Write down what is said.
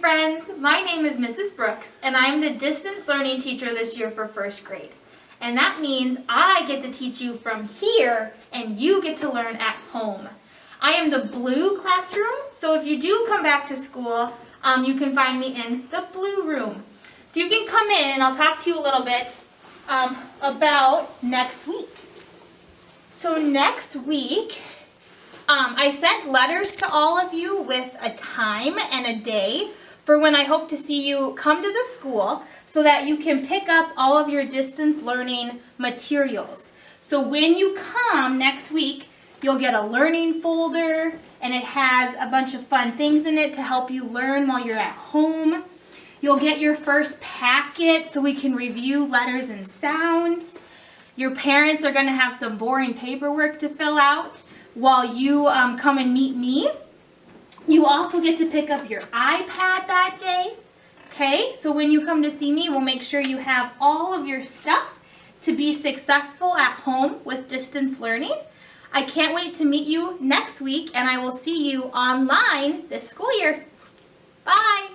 friends, my name is Mrs. Brooks and I'm the distance learning teacher this year for first grade. And that means I get to teach you from here and you get to learn at home. I am the blue classroom, so if you do come back to school, you can find me in the blue room. So you can come in and I'll talk to you a little bit about next week. So next week, I sent letters to all of you with a time and a day for when I hope to see you come to the school so that you can pick up all of your distance learning materials. So when you come next week, you'll get a learning folder and it has a bunch of fun things in it to help you learn while you're at home. You'll get your first packet so we can review letters and sounds. Your parents are going to have some boring paperwork to fill out while you come and meet me. You also get to pick up your iPad that day. Okay, so when you come to see me, we'll make sure you have all of your stuff to be successful at home with distance learning. I can't wait to meet you next week, and I will see you online this school year. Bye.